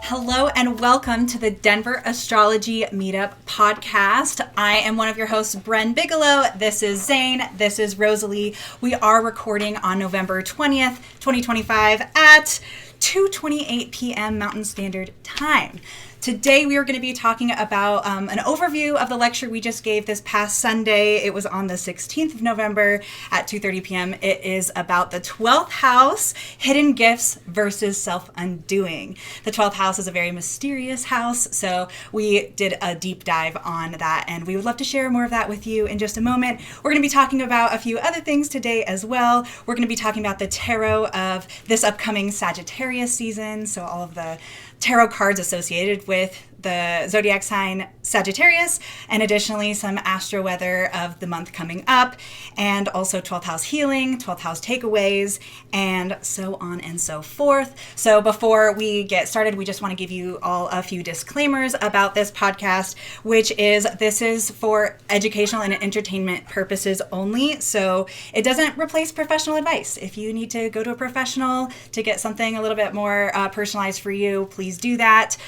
Hello and welcome to the Denver Astrology Meetup Podcast. I am one of your hosts, Bren Bigelow. This is Zane. This is Rosalie. We are recording on November 20th, 2025 at 2:28 p.m. Mountain Standard Time. Today we are going to be talking about an overview of the lecture we just gave this past Sunday. It was on the 16th of November at 2:30 p.m. It is about the 12th house, hidden gifts versus self-undoing. The 12th house is a very mysterious house, so we did a deep dive on that, and we would love to share more of that with you in just a moment. We're going to be talking about a few other things today as well. We're going to be talking about the tarot of this upcoming Sagittarius season, so all of the tarot cards associated with the zodiac sign Sagittarius, and additionally some Astro Weather of the month coming up, and also 12th house healing, 12th house takeaways, and so on and so forth. So before we get started, we just want to give you all a few disclaimers about this podcast, which is this is for educational and entertainment purposes only. So it doesn't replace professional advice. If you need to go to a professional to get something a little bit more personalized for you, please do that.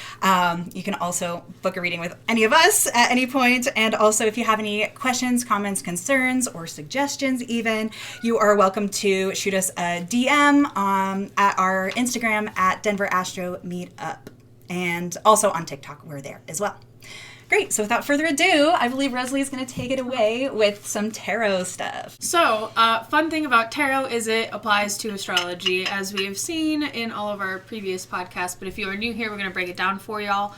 You can also book a reading with any of us at any point. And also, if you have any questions, comments, concerns, or suggestions even, you are welcome to shoot us a DM at our Instagram at Denver Astro Meetup. And also on TikTok, we're there as well. Great. So without further ado, I believe Rosalie is going to take it away with some tarot stuff. So, fun thing about tarot is it applies to astrology, as we have seen in all of our previous podcasts. But if you are new here, we're going to break it down for y'all.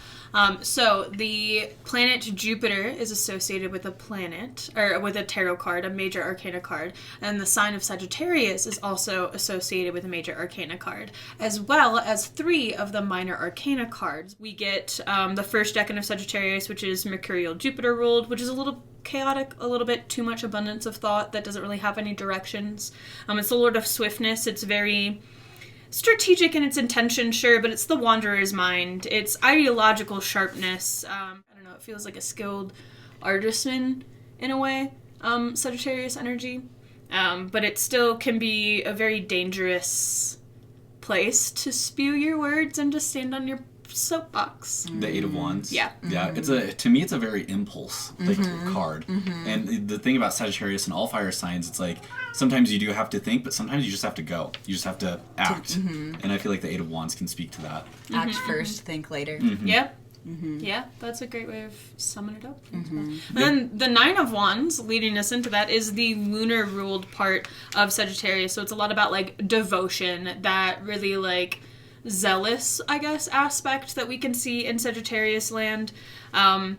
So the planet Jupiter is associated with a planet, or with a tarot card, a major arcana card. And the sign of Sagittarius is also associated with a major arcana card, as well as 3 of the minor arcana cards. We get the first decan of Sagittarius, which is Mercurial Jupiter ruled, which is a little chaotic, a little bit too much abundance of thought that doesn't really have any directions. It's the Lord of Swiftness. It's very strategic in its intention, sure, but it's the wanderer's mind. It's ideological sharpness. I don't know, it feels like a skilled artisan in a way, Sagittarius energy. But it still can be a very dangerous place to spew your words and to stand on your soapbox. The 8 of Wands. Yeah. Yeah, to me it's a very impulse card. And the thing about Sagittarius and all fire signs, it's like sometimes you do have to think, but sometimes you just have to go. You just have to act. And I feel like the 8 of Wands can speak to that. Act first, think later. Yeah. Yeah, that's a great way of summing it up. And then the 9 of Wands, leading us into that, is the lunar ruled part of Sagittarius. So it's a lot about like devotion, that really like zealous, I guess, aspect that we can see in Sagittarius land, that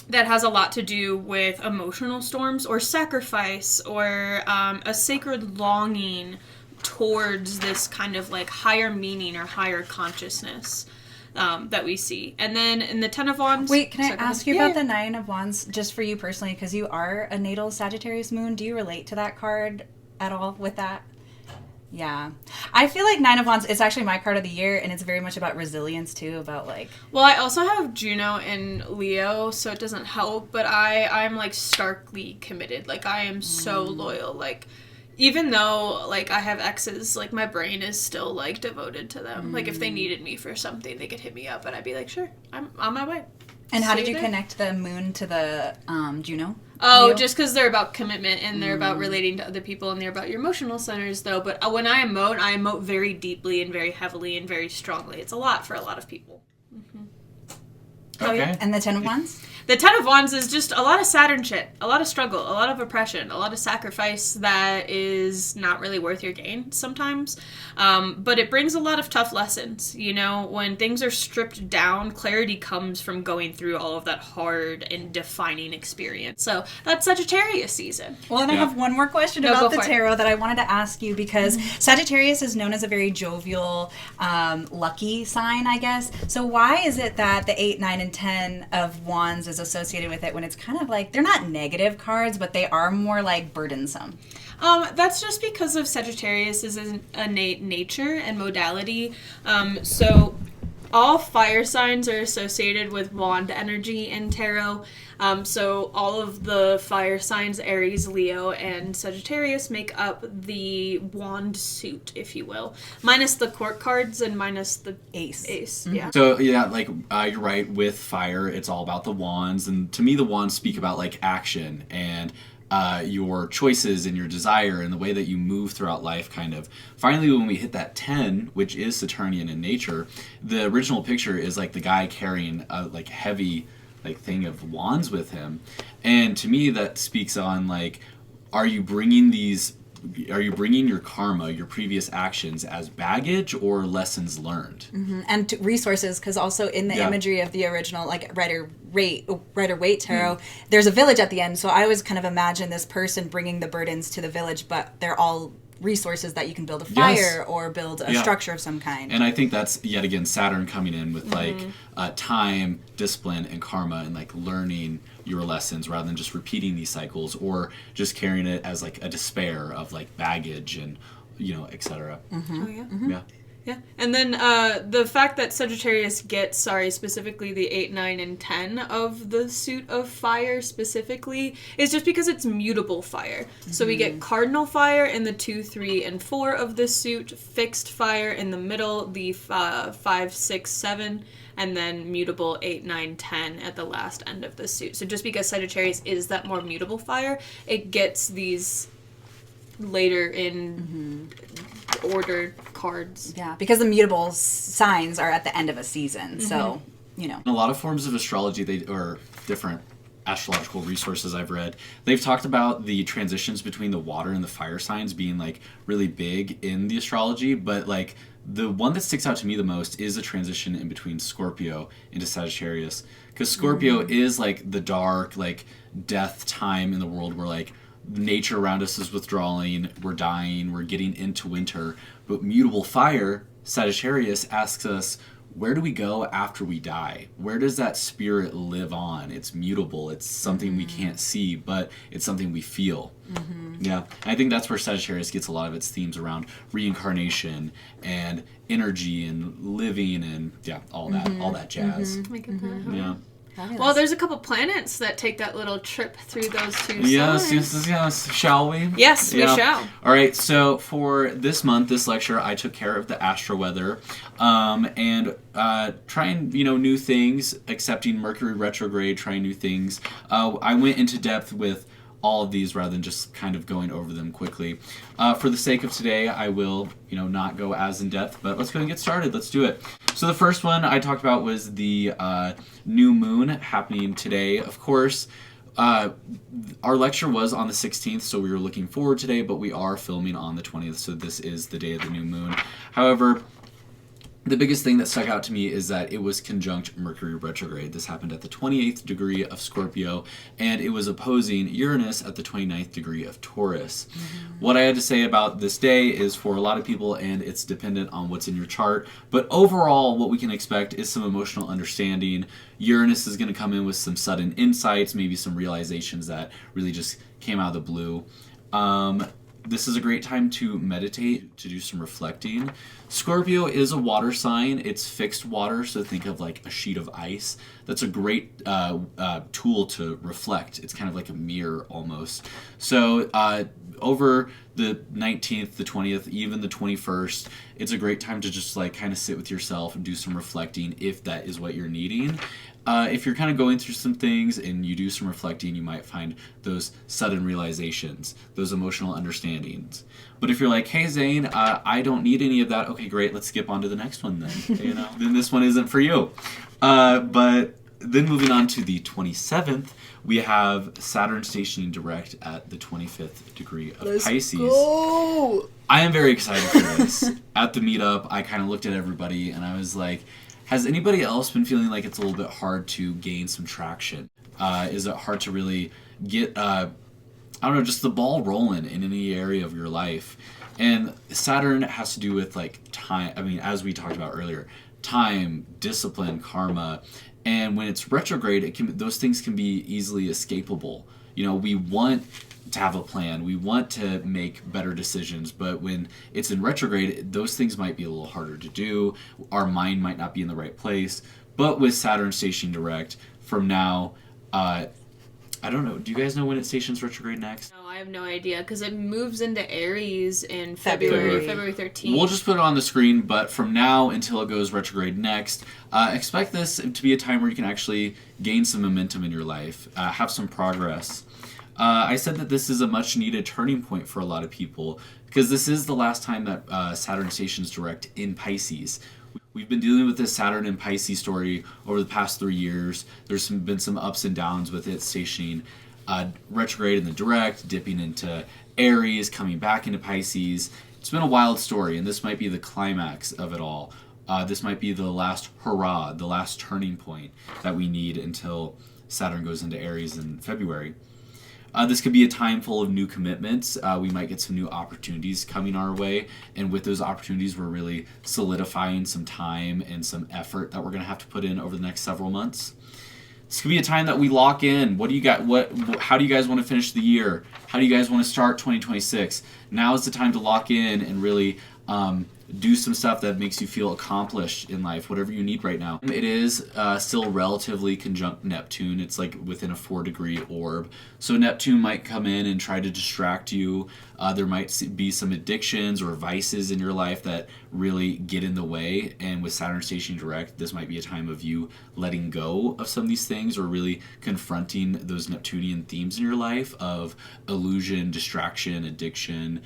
has a lot to do with emotional storms or sacrifice or a sacred longing towards this kind of like higher meaning or higher consciousness that we see. And then in the 10 of Wands... Wait, can I ask you about the 9 of Wands, just for you personally, because you are a natal Sagittarius moon. Do you relate to that card at all with that? Yeah. I feel like 9 of Wands is actually my card of the year, and it's very much about resilience, too, about, like... Well, I also have Juno in Leo, so it doesn't help, but I'm, like, starkly committed. Like, I am so loyal. Like, even though, like, I have exes, like, my brain is still, like, devoted to them. Like, if they needed me for something, they could hit me up, and I'd be like, sure, I'm on my way. And how did you connect the moon to the Juno? Oh, Leo? Just because they're about commitment and they're about relating to other people and they're about your emotional centers, though. But when I emote very deeply and very heavily and very strongly. It's a lot for a lot of people. Okay. Oh, yeah. And the 10 of Wands? The 10 of Wands is just a lot of Saturn shit, a lot of struggle, a lot of oppression, a lot of sacrifice that is not really worth your gain sometimes. But it brings a lot of tough lessons. You know, when things are stripped down, clarity comes from going through all of that hard and defining experience. So that's Sagittarius season. Well, and I have one more question about the tarot that I wanted to ask you, because Sagittarius is known as a very jovial, lucky sign, I guess. So why is it that the 8, 9, and 10 of Wands is associated with it when it's kind of like, they're not negative cards, but they are more like burdensome? That's just because of Sagittarius' innate nature and modality. So all fire signs are associated with wand energy in tarot. So all of the fire signs, Aries, Leo, and Sagittarius, make up the wand suit, if you will. Minus the court cards and minus the ace. Yeah. So, yeah, like, you're right. With fire, it's all about the wands. And to me, the wands speak about, like, action and your choices and your desire and the way that you move throughout life, kind of. Finally, when we hit that 10, which is Saturnian in nature, the original picture is, like, the guy carrying a, like, heavy, like, thing of wands with him. And to me, that speaks on, like, are you bringing your karma, your previous actions, as baggage or lessons learned? Mm-hmm. And resources, because also in the imagery of the original, like, Rider-Waite tarot, there's a village at the end. So I always kind of imagine this person bringing the burdens to the village, but they're all resources that you can build a fire or build a structure of some kind. And I think that's, yet again, Saturn coming in with, like, time, discipline, and karma, and, like, learning your lessons rather than just repeating these cycles or just carrying it as, like, a despair of, like, baggage and, etc. Oh, yeah. Yeah, and then the fact that Sagittarius gets, specifically the 8, 9, and 10 of the suit of fire specifically, is just because it's mutable fire. So we get cardinal fire in the 2, 3, and 4 of the suit, fixed fire in the middle, the 5, 6, 7, and then mutable 8, 9, 10 at the last end of the suit. So just because Sagittarius is that more mutable fire, it gets these later in ordered cards. Yeah, because the mutable signs are at the end of a season, so, In a lot of forms of astrology, or different astrological resources I've read, they've talked about the transitions between the water and the fire signs being, like, really big in the astrology, but, like, the one that sticks out to me the most is a transition in between Scorpio into Sagittarius, because Scorpio is, like, the dark, like, death time in the world where, like, nature around us is withdrawing, we're dying, we're getting into winter. But mutable fire, Sagittarius, asks us, where do we go after we die? Where does that spirit live on? It's mutable. It's something we can't see, but it's something we feel. Yeah. And I think that's where Sagittarius gets a lot of its themes around reincarnation and energy and living and all that jazz. Yeah. Fabulous. Well, there's a couple planets that take that little trip through those two signs. Yes. Shall we? Yes, we shall. All right, so for this month, this lecture, I took care of the Astro Weather and trying, new things, accepting Mercury retrograde, trying new things. I went into depth with all of these rather than just kind of going over them quickly. For the sake of today, I will, not go as in depth, but let's go and get started. Let's do it. So the first one I talked about was the new moon happening today. Of course, our lecture was on the 16th, so we were looking forward today, but we are filming on the 20th, so this is the day of the new moon. However, the biggest thing that stuck out to me is that it was conjunct Mercury retrograde. This happened at the 28th degree of Scorpio, and it was opposing Uranus at the 29th degree of Taurus. What I had to say about this day is for a lot of people, and it's dependent on what's in your chart, but overall what we can expect is some emotional understanding. Uranus is going to come in with some sudden insights, maybe some realizations that really just came out of the blue. This is a great time to meditate, to do some reflecting. Scorpio is a water sign. It's fixed water, so think of like a sheet of ice. That's a great tool to reflect. It's kind of like a mirror almost. So over the 19th, the 20th, even the 21st, it's a great time to just like kind of sit with yourself and do some reflecting if that is what you're needing. If you're kind of going through some things and you do some reflecting, you might find those sudden realizations, those emotional understandings. But if you're like, hey, Zane, I don't need any of that, okay, great, let's skip on to the next one then. Then this one isn't for you. But then moving on to the 27th, we have Saturn stationing direct at the 25th degree of Pisces. Go! I am very excited for this. At the meetup, I kind of looked at everybody and I was like, has anybody else been feeling like it's a little bit hard to gain some traction? Is it hard to really get, just the ball rolling in any area of your life? And Saturn has to do with like time, as we talked about earlier, time, discipline, karma. And when it's retrograde, those things can be easily escapable. We want to have a plan. We want to make better decisions, but when it's in retrograde, those things might be a little harder to do. Our mind might not be in the right place. But with Saturn stationing direct, from now, I don't know. Do you guys know when it stations retrograde next? No, I have no idea because it moves into Aries in February 13th. We'll just put it on the screen, but from now until it goes retrograde next, expect this to be a time where you can actually gain some momentum in your life, have some progress. I said that this is a much needed turning point for a lot of people because this is the last time that Saturn stations direct in Pisces. We've been dealing with this Saturn and Pisces story over the past 3 years. There's been some ups and downs with it stationing retrograde in the direct, dipping into Aries, coming back into Pisces. It's been a wild story, and this might be the climax of it all. This might be the last hurrah, the last turning point that we need until Saturn goes into Aries in February. This could be a time full of new commitments. We might get some new opportunities coming our way. And with those opportunities, we're really solidifying some time and some effort that we're going to have to put in over the next several months. This could be a time that we lock in. What do you got? How do you guys want to finish the year? How do you guys want to start 2026? Now is the time to lock in and really do some stuff that makes you feel accomplished in life, whatever you need right now. It is still relatively conjunct Neptune. It's like within a 4-degree orb. So Neptune might come in and try to distract you. There might be some addictions or vices in your life that really get in the way. And with Saturn stationing direct, this might be a time of you letting go of some of these things or really confronting those Neptunian themes in your life of illusion, distraction, addiction,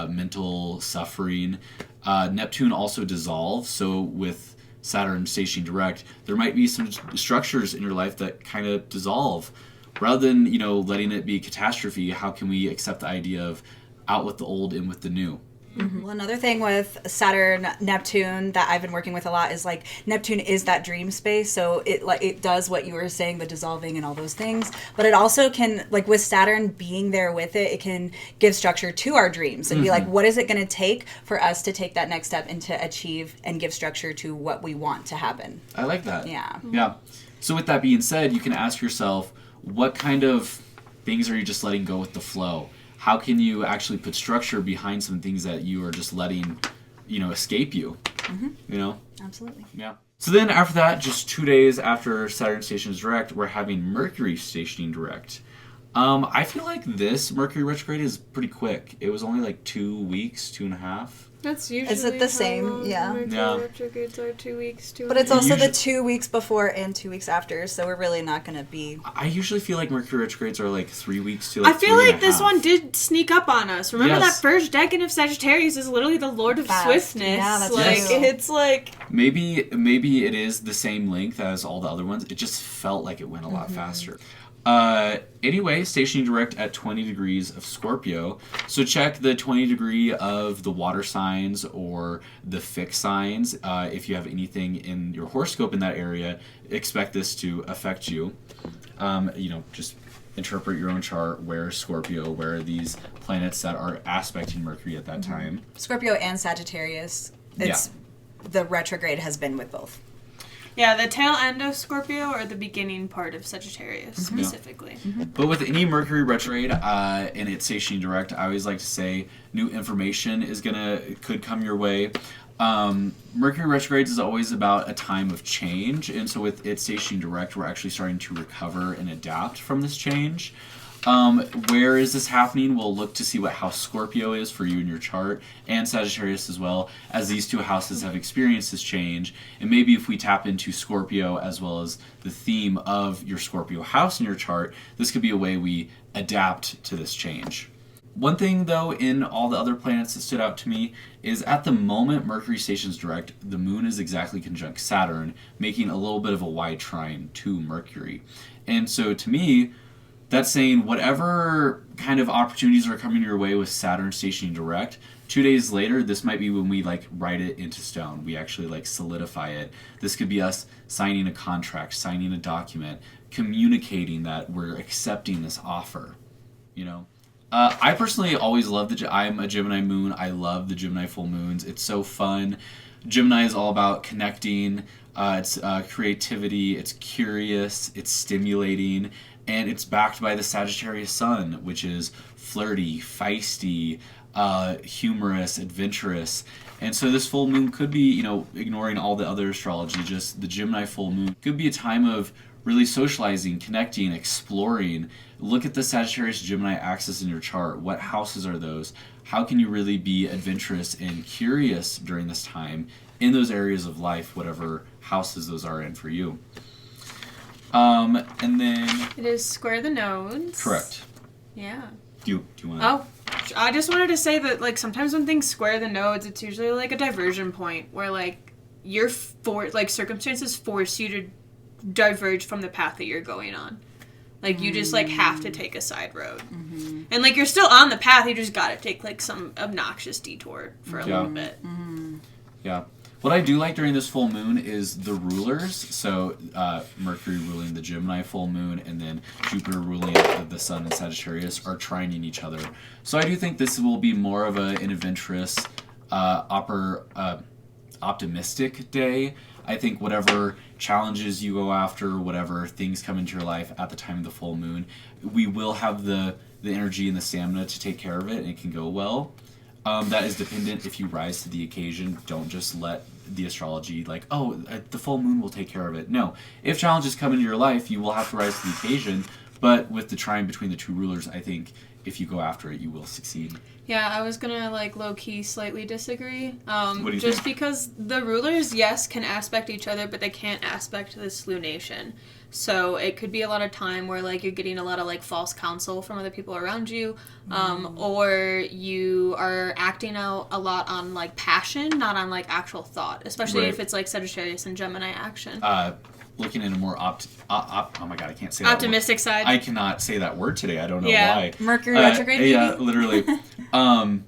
mental suffering. Neptune also dissolves, so with Saturn stationing direct, there might be some structures in your life that kind of dissolve. Rather than, letting it be a catastrophe, how can we accept the idea of out with the old, in with the new? Mm-hmm. Well, another thing with Saturn, Neptune that I've been working with a lot is like Neptune is that dream space. So it does what you were saying, the dissolving and all those things. But it also can, like with Saturn being there with it, it can give structure to our dreams and be like, what is it going to take for us to take that next step and to achieve and give structure to what we want to happen? I like that. Yeah. Yeah. So with that being said, you can ask yourself, what kind of things are you just letting go with the flow? How can you actually put structure behind some things that you are just letting, escape you? Mm-hmm. Absolutely. Yeah. So then after that, just 2 days after Saturn stations direct, we're having Mercury stationing direct. I feel like this Mercury retrograde is pretty quick. It was only like 2 weeks, 2.5. That's usually Is it the same? Yeah. Mercury retrogrades are 2 weeks. But it's also the 2 weeks before and 2 weeks after, so we're really not going to be... I usually feel like Mercury retrogrades are like 3 weeks to like I feel like this one did sneak up on us. Remember that first decan of Sagittarius is literally the Lord of Swiftness. Yeah, that's true. It's like... Maybe it is the same length as all the other ones. It just felt like it went a lot faster. Anyway, stationing direct at 20 degrees of Scorpio. So check the 20 degree of the water signs or the fixed signs. If you have anything in your horoscope in that area, expect this to affect you. Just interpret your own chart. Where is Scorpio? Where are these planets that are aspecting Mercury at that time? Scorpio and Sagittarius. The retrograde has been with both. Yeah, the tail end of Scorpio or the beginning part of Sagittarius specifically. Mm-hmm. But with any Mercury retrograde and it's stationing direct, I always like to say new information could come your way. Mercury retrogrades is always about a time of change, and so with it stationing direct, we're actually starting to recover and adapt from this change. Where is this happening? We'll look to see what house Scorpio is for you in your chart, and Sagittarius as well, as these two houses have experienced this change. And maybe if we tap into Scorpio as well as the theme of your Scorpio house in your chart, this could be a way we adapt to this change. One thing, though, in all the other planets that stood out to me is at the moment Mercury stations direct, the moon is exactly conjunct Saturn, making a little bit of a wide trine to Mercury. And so to me, that's saying whatever kind of opportunities are coming your way with Saturn stationing direct, 2 days later, this might be when we write it into stone. We actually solidify it. This could be us signing a contract, signing a document, communicating that we're accepting this offer. I personally always love I'm a Gemini moon. I love the Gemini full moons. It's so fun. Gemini is all about connecting. It's creativity. It's curious. It's stimulating. And it's backed by the Sagittarius sun, which is flirty, feisty, humorous, adventurous. And so this full moon could be, ignoring all the other astrology, just the Gemini full moon could be a time of really socializing, connecting, exploring. Look at the Sagittarius Gemini axis in your chart. What houses are those? How can you really be adventurous and curious during this time in those areas of life, whatever houses those are in for you? And then... It is square the nodes. Correct. Yeah. Do you want to... Oh, I just wanted to say that, like, sometimes when things square the nodes, it's usually, like, a diversion point where, like, circumstances force you to diverge from the path that you're going on. Like, you just, like, have to take a side road. Mm-hmm. And, like, you're still on the path, you just gotta take, like, some obnoxious detour for a little bit. Mm-hmm. Yeah. What I do like during this full moon is the rulers. So Mercury ruling the Gemini full moon and then Jupiter ruling the sun and Sagittarius are trining each other. So I do think this will be more of an adventurous, optimistic day. I think whatever challenges you go after, whatever things come into your life at the time of the full moon, we will have the energy and the stamina to take care of it, and it can go well. That is dependent if you rise to the occasion. Don't just let the astrology the full moon will take care of it. No. If challenges come into your life, you will have to rise to the occasion. But with the trine between the two rulers, I think if you go after it, you will succeed. Yeah, I was gonna, low-key slightly disagree. What do you just think? because the rulers, yes, can aspect each other, but they can't aspect this lunation. So it could be a lot of time where, you're getting a lot of, false counsel from other people around you, or you are acting out a lot on, passion, not on, actual thought, especially if it's, Sagittarius and Gemini action. Looking at a more oh my god, I can't say that optimistic word. side. I cannot say that word today. I don't know why. Mercury retrograde, maybe? Yeah, literally. I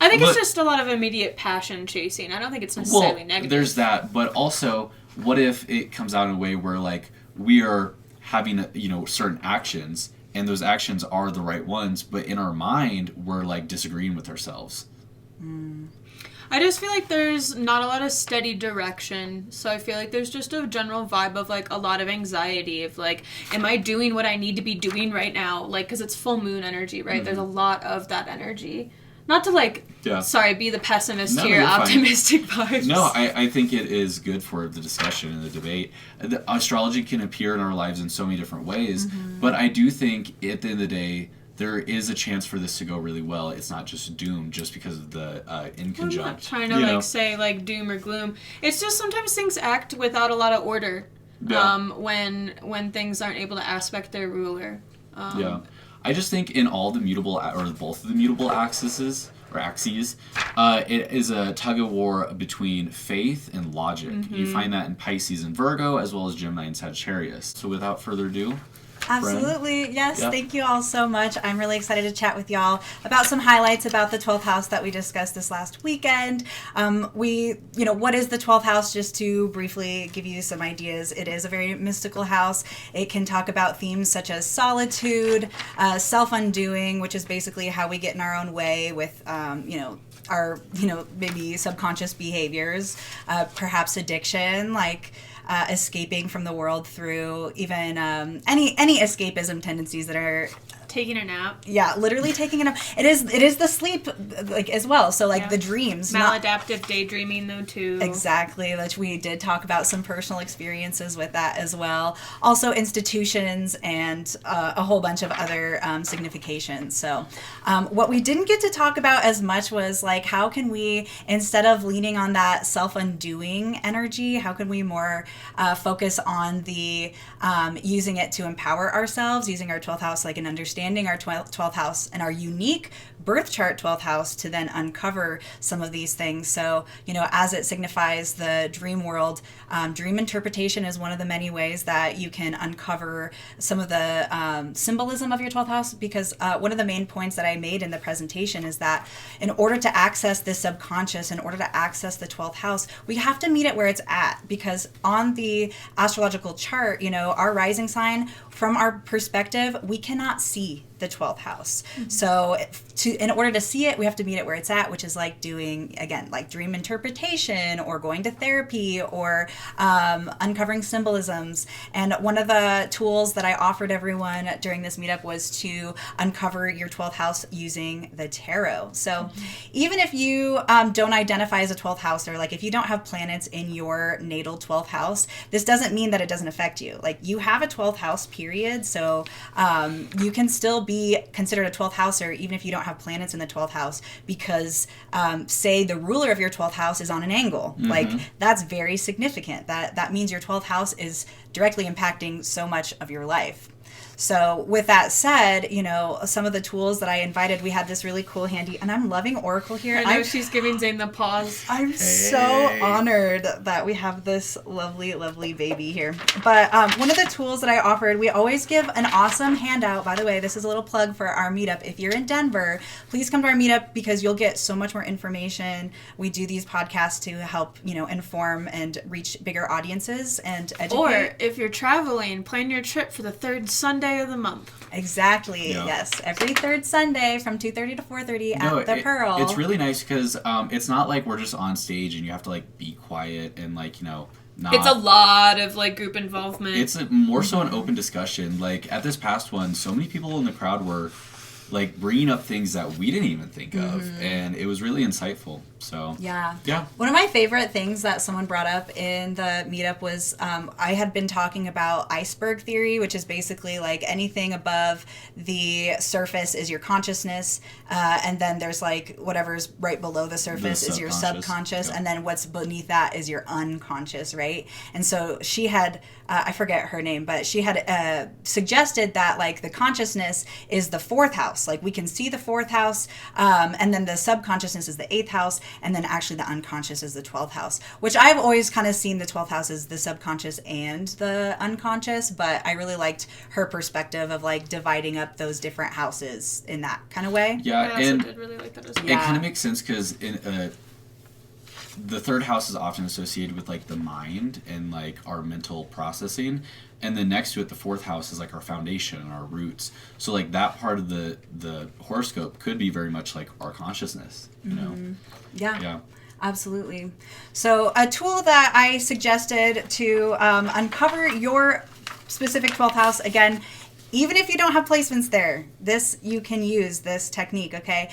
think it's just a lot of immediate passion chasing. I don't think it's necessarily negative. There's that, but also, what if it comes out in a way where, we are having, certain actions, and those actions are the right ones, but in our mind, we're, disagreeing with ourselves. I just feel like there's not a lot of steady direction, so I feel like there's just a general vibe of, a lot of anxiety of, am I doing what I need to be doing right now? Because it's full moon energy, right? Mm-hmm. There's a lot of that energy. Not to, be the pessimist here, optimistic vibes. No, I think it is good for the discussion and the debate. The astrology can appear in our lives in so many different ways, but I do think, at the end of the day, there is a chance for this to go really well. It's not just doom just because of the inconjunct. I'm not trying to say doom or gloom. It's just sometimes things act without a lot of order when things aren't able to aspect their ruler. I just think in all the mutable, or both of the mutable axes, it is a tug of war between faith and logic. Mm-hmm. You find that in Pisces and Virgo, as well as Gemini and Sagittarius. So without further ado... Absolutely. Bren? Yes. Yeah. Thank you all so much. I'm really excited to chat with y'all about some highlights about the 12th house that we discussed this last weekend. What is the 12th house? Just to briefly give you some ideas, it is a very mystical house. It can talk about themes such as solitude, self-undoing, which is basically how we get in our own way with, our, maybe subconscious behaviors, perhaps addiction, escaping from the world through even any escapism tendencies that are taking a nap. Yeah, literally taking a nap. It is the sleep as well. So the dreams. Maladaptive daydreaming though too. Exactly, which we did talk about some personal experiences with that as well. Also institutions and a whole bunch of other significations. So what we didn't get to talk about as much was how can we, instead of leaning on that self-undoing energy, how can we more focus on the using it to empower ourselves, using our 12th house an understanding our 12th house and our unique birth chart 12th house to then uncover some of these things. So, as it signifies the dream world, dream interpretation is one of the many ways that you can uncover some of the symbolism of your 12th house, because one of the main points that I made in the presentation is that in order to access this subconscious, in order to access the 12th house, we have to meet it where it's at, because on the astrological chart, our rising sign, from our perspective, we cannot see see the 12th house. So in order to see it, we have to meet it where it's at, which is like doing, again, like dream interpretation or going to therapy or uncovering symbolisms. And one of the tools that I offered everyone during this meetup was to uncover your 12th house using the tarot. So even if you don't identify as a 12th house, or like if you don't have planets in your natal 12th house, this doesn't mean that it doesn't affect you. Like you have a 12th house period, so you can still be considered a 12th houser even if you don't have planets in the 12th house, because say the ruler of your 12th house is on an angle. Like that's very significant. That means your 12th house is directly impacting so much of your life. So with that said, you know, some of the tools that I invited, we had this really cool handy, and I'm loving Oracle here. I know she's giving Zane the pause. I'm so honored that we have this lovely, lovely baby here. But one of the tools that I offered, we always give an awesome handout. By the way, this is a little plug for our meetup. If you're in Denver, please come to our meetup because you'll get so much more information. We do these podcasts to help, you know, inform and reach bigger audiences and educate. Or if you're traveling, plan your trip for the third Sunday of the month. Exactly. Yeah. Yes. Every third Sunday from 2:30 to 4:30 at the Pearl. It's really nice because it's not like we're just on stage and you have to like be quiet and like, you know, not. It's a lot of like group involvement. It's more so an open discussion. Like at this past one, so many people in the crowd were like bringing up things that we didn't even think of, and it was really insightful. So yeah. One of my favorite things that someone brought up in the meetup was I had been talking about iceberg theory, which is basically like anything above the surface is your consciousness, and then there's like whatever's right below the surface is your subconscious, and then what's beneath that is your unconscious, right? And so she had I forget her name, but she had suggested that like the consciousness is the 4th house. Like we can see the 4th house, and then the subconsciousness is the 8th house, and then actually the unconscious is the 12th house, which I've always kind of seen the 12th house as the subconscious and the unconscious, but I really liked her perspective of like dividing up those different houses in that kind of way. Yeah, I also did really like that as well. It kind of makes sense because in the 3rd house is often associated with like the mind and like our mental processing, and then next to it the 4th house is like our foundation and our roots. So like that part of the horoscope could be very much like our consciousness, you know. Yeah, absolutely. So a tool that I suggested to uncover your specific 12th house, again, even if you don't have placements there, you can use this technique, okay?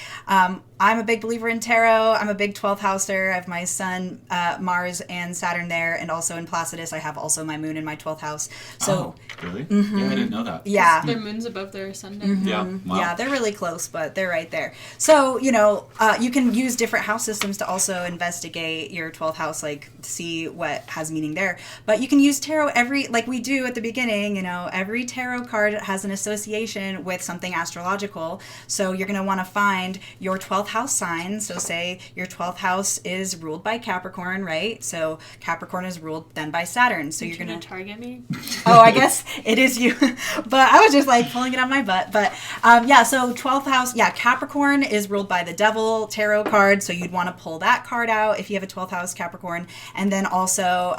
I'm a big believer in tarot. I'm a big 12th houser. I have my sun, Mars, and Saturn there, and also in Placidus, I have also my moon in my 12th house. So, really? Yeah, I didn't know that. Yeah. Their moon's above their sun. Yeah. Wow. Yeah, they're really close, but they're right there. So, you know, you can use different house systems to also investigate your 12th house, like see what has meaning there. But you can use tarot like we do at the beginning, you know, every tarot card has an association with something astrological. So you're going to want to find your 12th house sign. So say your 12th house is ruled by Capricorn, right? So Capricorn is ruled then by Saturn. So you're going to target me. Oh, I guess it is you. But I was just like pulling it on my butt. But yeah, so 12th house, Capricorn is ruled by the Devil tarot card. So you'd want to pull that card out if you have a 12th house Capricorn. And then also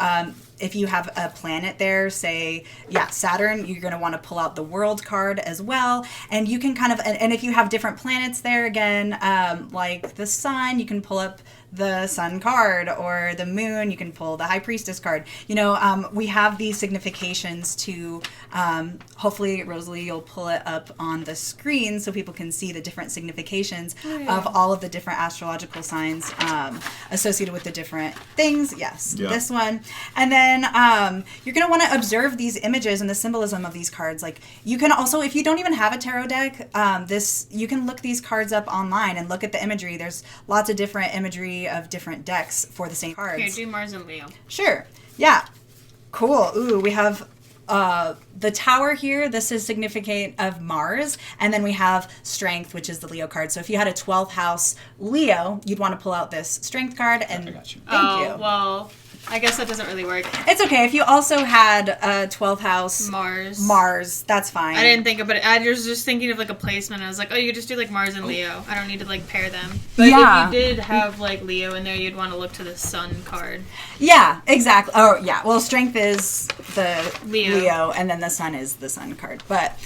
if you have a planet there, say, Saturn, you're going to want to pull out the World card as well. And you can kind of, and if you have different planets there, again, like the Sun, you can pull up the Sun card, or the Moon, you can pull the High Priestess card. You know, we have these significations to, hopefully, Rosalie, you'll pull it up on the screen so people can see the different significations of all of the different astrological signs associated with the different things. Yes, this one. And then you're going to want to observe these images and the symbolism of these cards. Like you can also, if you don't even have a tarot deck, you can look these cards up online and look at the imagery. There's lots of different imagery of different decks for the same cards. Here, do Mars and Leo. Sure. Yeah. Cool. Ooh, we have the Tower here. This is significant of Mars. And then we have Strength, which is the Leo card. So if you had a 12th house Leo, you'd want to pull out this Strength card. And I got you. Thank you. Well, I guess that doesn't really work. It's okay. If you also had a 12th house Mars, that's fine. I didn't think about it. I was just thinking of like a placement. I was like, oh, you could just do like Mars and Leo. I don't need to like pair them. But if you did have like Leo in there, you'd want to look to the Sun card. Yeah, exactly. Oh, yeah. Well, Strength is the Leo, and then the Sun is the Sun card. But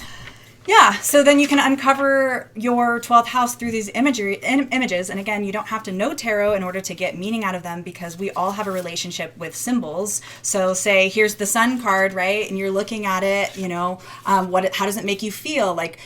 Yeah, so then you can uncover your 12th house through these images. And again, you don't have to know tarot in order to get meaning out of them, because we all have a relationship with symbols. So say, here's the sun card, right? And you're looking at it, you know, how does it make you feel? Like,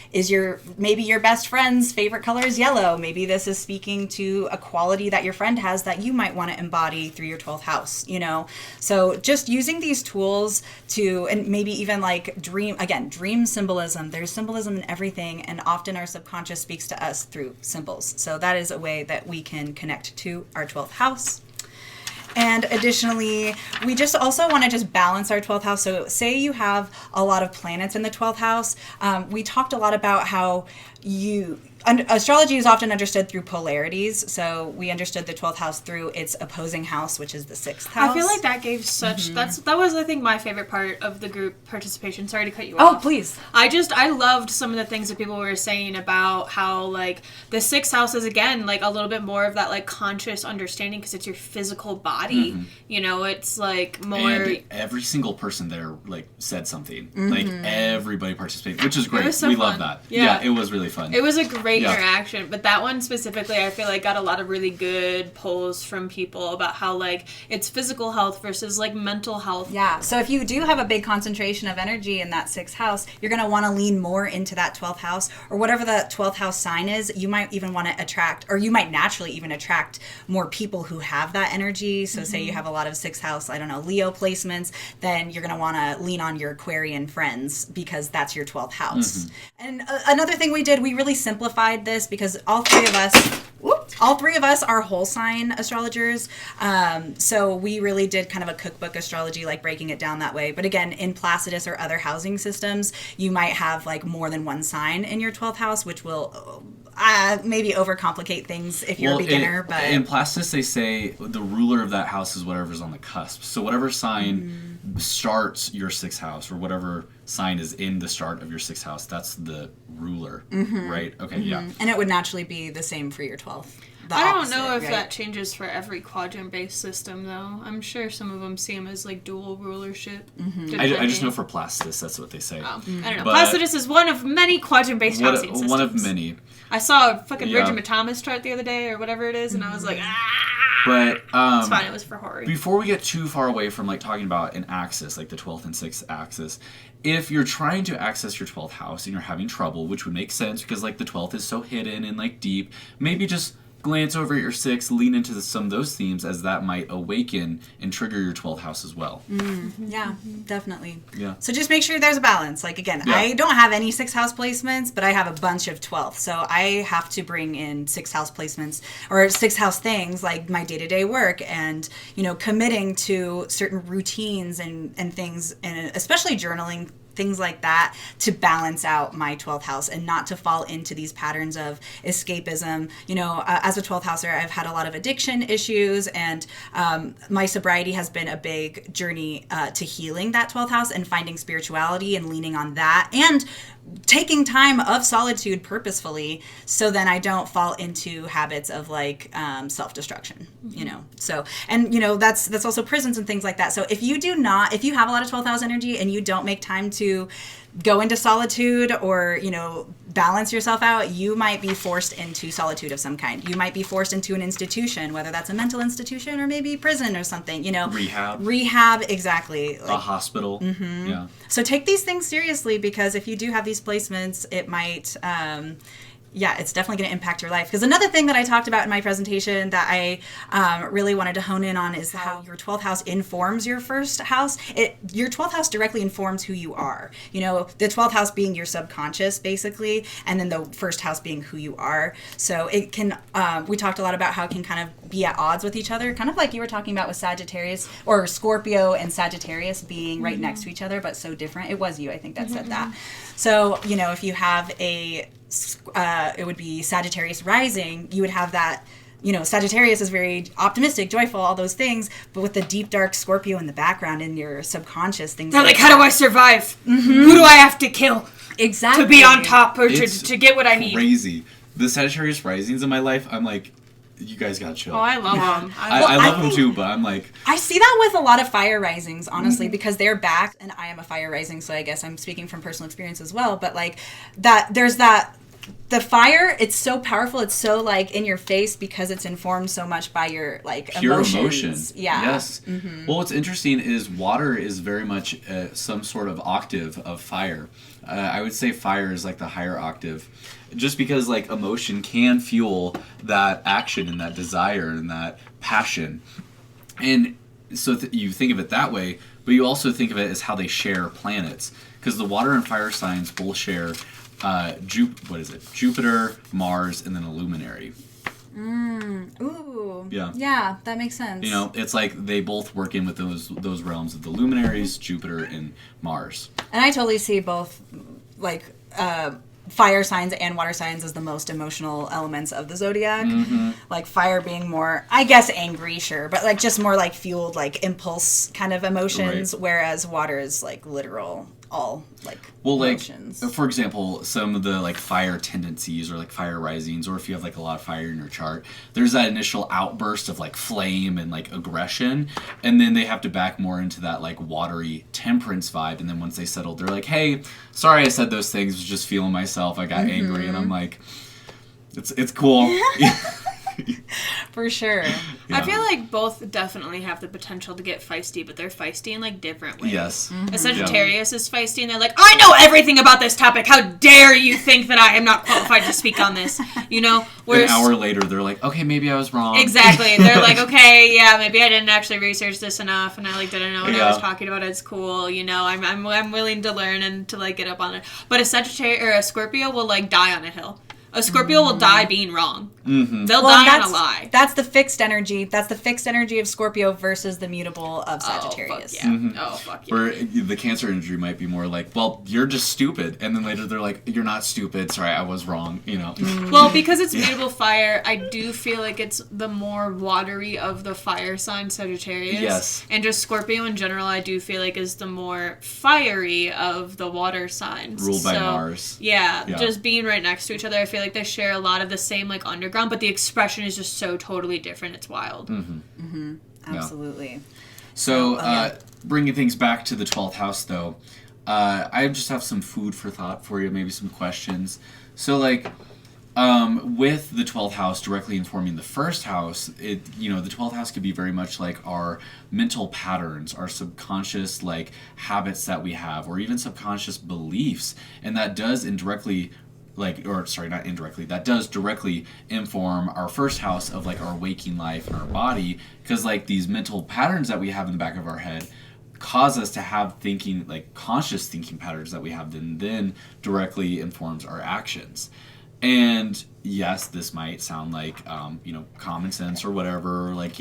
maybe your best friend's favorite color is yellow. Maybe this is speaking to a quality that your friend has that you might want to embody through your 12th house, you know? So just using these tools and maybe even like dream symbolism. There's symbolism in everything, and often our subconscious speaks to us through symbols. So that is a way that we can connect to our 12th house. And additionally, we just also want to just balance our 12th house. So say you have a lot of planets in the 12th house. We talked a lot about how astrology is often understood through polarities. So we understood the 12th house through its opposing house, which is the 6th house. I feel like that gave such that was, I think, my favorite part of the group participation. Sorry to cut you off. Oh, please. I loved some of the things that people were saying about how, like, the 6th house is, again, like a little bit more of that, like, conscious understanding, because it's your physical body. You know, it's like more. And every single person there, like, said something. Like, everybody participated, which is great. So we fun. love that. Yeah, it was really fun. It was a great interaction, but that one specifically, I feel like got a lot of really good polls from people about how, like, it's physical health versus, like, mental health. Yeah, so if you do have a big concentration of energy in that 6th house, you're going to want to lean more into that 12th house, or whatever the 12th house sign is. You might even want to attract, or you might naturally even attract more people who have that energy. So say you have a lot of 6th house, I don't know, Leo placements, then you're going to want to lean on your Aquarian friends, because that's your 12th house. And another thing we did, we really simplified this, because all three of us are whole sign astrologers. So we really did kind of a cookbook astrology, like breaking it down that way. But again, in Placidus or other housing systems, you might have like more than one sign in your 12th house, which will maybe overcomplicate things if you're a beginner. But in Placidus, they say the ruler of that house is whatever's on the cusp. So whatever sign starts your 6th house, or whatever sign is in the start of your 6th house, that's the ruler, right? Okay, yeah. And it would naturally be the same for your 12th. I don't know if that changes for every quadrant-based system, though. I'm sure some of them see them as, like, dual rulership. I just know for Placidus, that's what they say. Oh, I don't know. Placidus is one of many quadrant-based housing systems. One of many. I saw a fucking Virgin Thomas chart the other day, or whatever it is, and I was like, But it's fine. It was for horror. Before we get too far away from, like, talking about an axis, like the 12th and 6th axis, if you're trying to access your 12th house and you're having trouble, which would make sense because, like, the 12th is so hidden and, like, deep, maybe just glance over at your 6th, lean into some of those themes, as that might awaken and trigger your 12th house as well. Yeah, definitely. Yeah. So just make sure there's a balance. Like, again, I don't have any 6th house placements, but I have a bunch of 12th. So I have to bring in 6th house placements or 6th house things, like my day-to-day work, and, you know, committing to certain routines and things, and especially journaling, things like that, to balance out my 12th house and not to fall into these patterns of escapism. You know, as a 12th houser, I've had a lot of addiction issues, and my sobriety has been a big journey to healing that 12th house and finding spirituality and leaning on that, and taking time of solitude purposefully, so then I don't fall into habits of, like, self-destruction, you know. So, and, you know, that's also prisons and things like that. So if you have a lot of 12th house energy and you don't make time to go into solitude or, you know, balance yourself out, you might be forced into solitude of some kind. You might be forced into an institution, whether that's a mental institution or maybe prison or something, you know. Rehab, exactly. Like, a hospital. Yeah. So take these things seriously, because if you do have these placements, it might... it's definitely going to impact your life. Because another thing that I talked about in my presentation that I really wanted to hone in on is how your 12th house informs your first house. Your 12th house directly informs who you are. You know, the 12th house being your subconscious, basically, and then the first house being who you are. So it can, we talked a lot about how it can kind of be at odds with each other, kind of like you were talking about with Sagittarius, or Scorpio and Sagittarius being right next to each other, but so different. It was you, I think, that said that. So, you know, if you have it would be Sagittarius rising, you would have that, you know, Sagittarius is very optimistic, joyful, all those things, but with the deep, dark Scorpio in the background in your subconscious, things they're like, how do I survive? Who do I have to kill? Exactly. To be on top, or to get what I need? Crazy. The Sagittarius risings in my life, I'm like, you guys gotta chill. Oh, I love them. I love them too, but I'm like... I see that with a lot of fire risings, honestly, because they're back, and I am a fire rising, so I guess I'm speaking from personal experience as well, but like that, there's that, the fire, it's so powerful, it's so like in your face because it's informed so much by your like pure emotion. Yeah. Yes. Well, what's interesting is water is very much some sort of octave of fire. I would say fire is like the higher octave, just because like emotion can fuel that action and that desire and that passion. And so you think of it that way, but you also think of it as how they share planets, because the water and fire signs both share Jupiter, Mars, and then a luminary. Ooh. Yeah. Yeah, that makes sense. You know, it's like they both work in with those realms of the luminaries, Jupiter and Mars. And I totally see both, like, fire signs and water signs as the most emotional elements of the zodiac. Like fire being more, I guess, angry, sure, but like just more like fueled, like impulse kind of emotions, whereas water is like literal, all like emotions. Like, for example, some of the like fire tendencies or like fire risings, or if you have like a lot of fire in your chart, there's that initial outburst of like flame and like aggression, and then they have to back more into that like watery temperance vibe, and then once they settle, they're like, hey, sorry I said those things, was just feeling myself, I got angry, and I'm like, it's cool. For sure. Yeah. I feel like both definitely have the potential to get feisty, but they're feisty in like different ways. Yes. A Sagittarius is feisty and they're like, I know everything about this topic. How dare you think that I am not qualified to speak on this? You know? Whereas, an hour later, they're like, okay, maybe I was wrong. Exactly. They're like, okay, yeah, maybe I didn't actually research this enough and I like didn't know what I was talking about. It's cool. You know, I'm willing to learn and to like get up on it. But a Sagittarius or a Scorpio will like die on a hill. A Scorpio will die being wrong. They'll die on a lie. That's the fixed energy. That's the fixed energy of Scorpio versus the mutable of Sagittarius. Oh, fuck yeah. Where the Cancer energy might be more like, well, you're just stupid. And then later they're like, you're not stupid. Sorry, I was wrong. You know? Well, because it's mutable fire, I do feel like it's the more watery of the fire sign Sagittarius. Yes. And just Scorpio in general, I do feel like is the more fiery of the water signs. Ruled by Mars. Yeah, just being right next to each other, I feel like they share a lot of the same like underground, but the expression is just so totally different. It's wild. Absolutely. Yeah. So, bringing things back to the 12th house, though, I just have some food for thought for you, maybe some questions. So, like, with the 12th house directly informing the first house, the 12th house could be very much like our mental patterns, our subconscious, like, habits that we have, or even subconscious beliefs, and that does that does directly inform our first house of like our waking life and our body, because like these mental patterns that we have in the back of our head cause us to have thinking, like conscious thinking patterns that we have, then directly informs our actions. And yes, this might sound like common sense or whatever, or like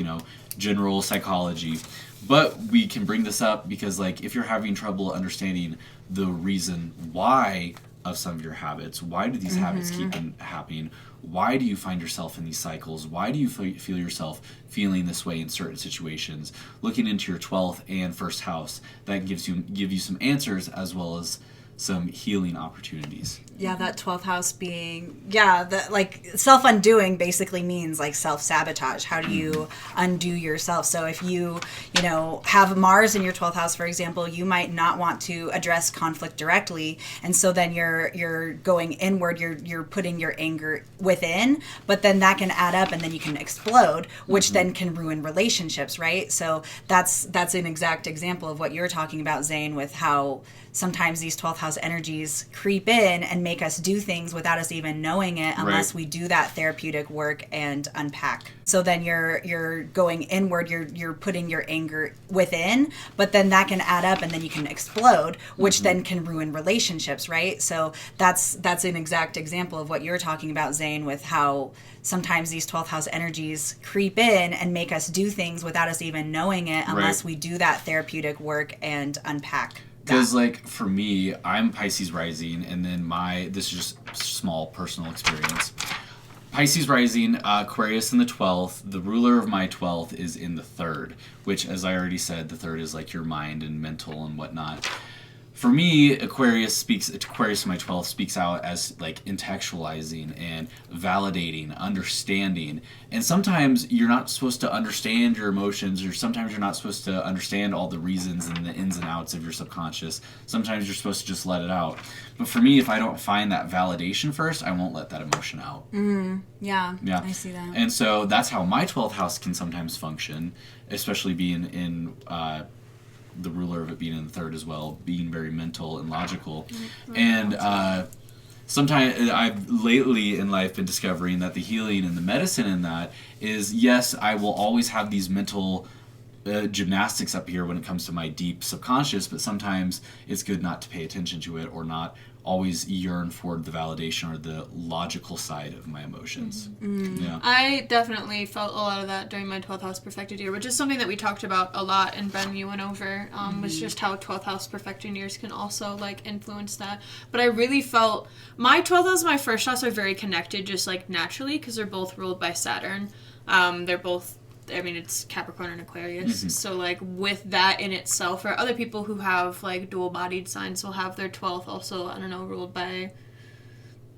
general psychology, but we can bring this up because like if you're having trouble understanding the reason why of some of your habits, why do these habits keep happening? Why do you find yourself in these cycles? Why do you feel yourself feeling this way in certain situations? Looking into your 12th and first house, that give you some answers as well as some healing opportunities. Yeah, that 12th house being, that like self-undoing basically means like self-sabotage. How do you undo yourself? So if you have Mars in your 12th house, for example, you might not want to address conflict directly. And so then you're going inward, you're putting your anger within, but then that can add up and then you can explode, which then can ruin relationships, right? So that's an exact example of what you're talking about, Zane, with how sometimes these 12th house energies creep in and make us do things without us even knowing it unless we do that therapeutic work and unpack. So then you're going inward, you're putting your anger within, but then that can add up and then you can explode, which then can ruin relationships, right? So that's an exact example of what you're talking about, Zane, with how sometimes these 12th house energies creep in and make us do things without us even knowing it unless we do that therapeutic work and unpack. Because, like, for me, I'm Pisces rising, and then this is just small personal experience. Pisces rising, Aquarius in the 12th. The ruler of my 12th is in the 3rd, which, as I already said, the 3rd is, like, your mind and mental and whatnot. for me, Aquarius in my 12th speaks out as like intellectualizing and validating, understanding. And sometimes you're not supposed to understand your emotions, or sometimes you're not supposed to understand all the reasons and the ins and outs of your subconscious. Sometimes you're supposed to just let it out. But for me, if I don't find that validation first, I won't let that emotion out. Yeah, I see that. And so that's how my 12th house can sometimes function, especially being in the ruler of it being in the third as well, being very mental and logical. And sometimes I've lately in life been discovering that the healing and the medicine in that is, yes, I will always have these mental gymnastics up here when it comes to my deep subconscious, but sometimes it's good not to pay attention to it, or not always yearn for the validation or the logical side of my emotions. Yeah. I definitely felt a lot of that during my 12th house perfected year, which is something that we talked about a lot, and Ben, you went over, was just how 12th house perfecting years can also like influence that. But I really felt my 12th house and my first house are very connected just like naturally, because they're both ruled by Saturn. They're both, I mean, it's Capricorn and Aquarius. So, like, with that in itself, or other people who have, like, dual-bodied signs will have their 12th also, I don't know, ruled by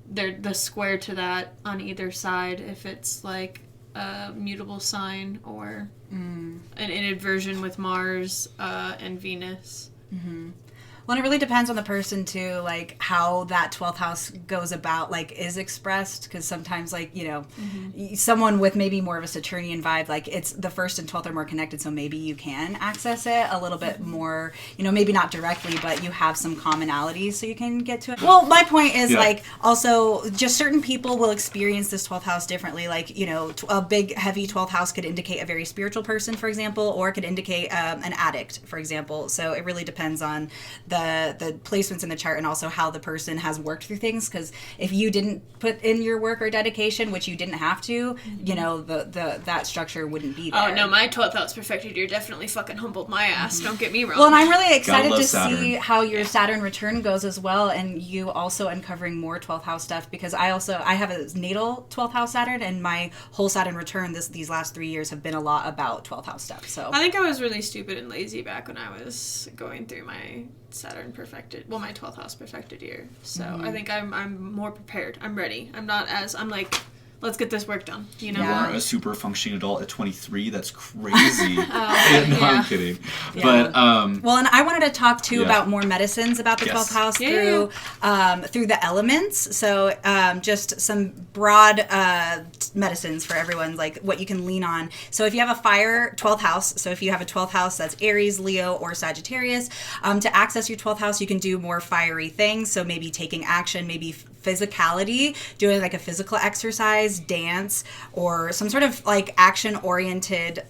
the square to that on either side, if it's, like, a mutable sign or an inversion with Mars and Venus. Well, and it really depends on the person, too, like, how that 12th house goes about, like, is expressed, because sometimes, like, you know, someone with maybe more of a Saturnian vibe, like, it's the 1st and 12th are more connected, so maybe you can access it a little bit more, you know, maybe not directly, but you have some commonalities so you can get to it. Well, my point is, like, also, just certain people will experience this 12th house differently. Like, you know, a big, heavy 12th house could indicate a very spiritual person, for example, or it could indicate an addict, for example. So it really depends on the placements in the chart, and also how the person has worked through things, because if you didn't put in your work or dedication, which you didn't have to, you know, that structure wouldn't be there. Oh no, my 12th house perfected year definitely fucking humbled my ass, don't get me wrong. Well, and I'm really excited to Saturn. see how your Saturn return goes as well, and you also uncovering more 12th house stuff, because I have a natal 12th house Saturn, and my whole Saturn return these last 3 years have been a lot about 12th house stuff. So I think I was really stupid and lazy back when I was going through my Saturn my 12th house perfected year. So I think I'm more prepared. I'm ready. I'm like, let's get this work done, you know? You are a super functioning adult at 23. That's crazy. No, I'm kidding. Yeah. But, well, and I wanted to talk, too, about more medicines about the 12th house through the elements. So just some broad medicines for everyone, like what you can lean on. So if you have a fire 12th house, so if you have a 12th house that's Aries, Leo, or Sagittarius, to access your 12th house, you can do more fiery things. So maybe taking action, maybe physicality, doing like a physical exercise, dance, or some sort of like action-oriented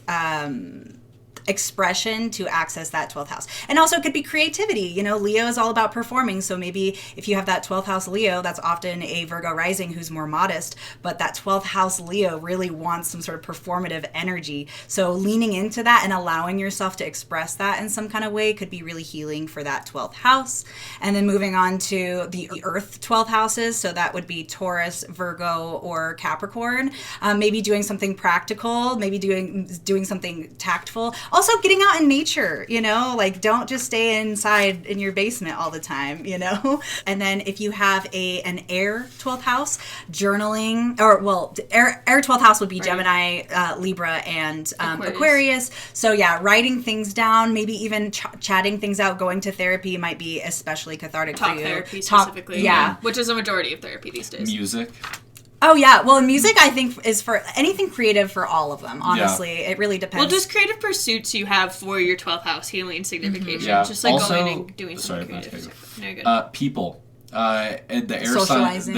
expression to access that 12th house. And also it could be creativity. You know, Leo is all about performing. So maybe if you have that 12th house Leo, that's often a Virgo rising who's more modest, but that 12th house Leo really wants some sort of performative energy. So leaning into that and allowing yourself to express that in some kind of way could be really healing for that 12th house. And then moving on to the Earth 12th houses. So that would be Taurus, Virgo, or Capricorn. Maybe doing something practical, maybe doing something tactful. Also getting out in nature, you know, like don't just stay inside in your basement all the time, you know. And then if you have an air 12th house, journaling, or well, air 12th house would be Gemini, Libra, and Aquarius. So yeah, writing things down, maybe even chatting things out, going to therapy might be especially cathartic for you. Therapy specifically, yeah, which is a majority of therapy these days. Music. Oh, yeah. Well, music, I think, is for anything creative for all of them, honestly. Yeah. It really depends. Well, just creative pursuits you have for your 12th house healing signification. Mm-hmm. Yeah. Just like also, going and doing something creative. No, good. People. The air sign,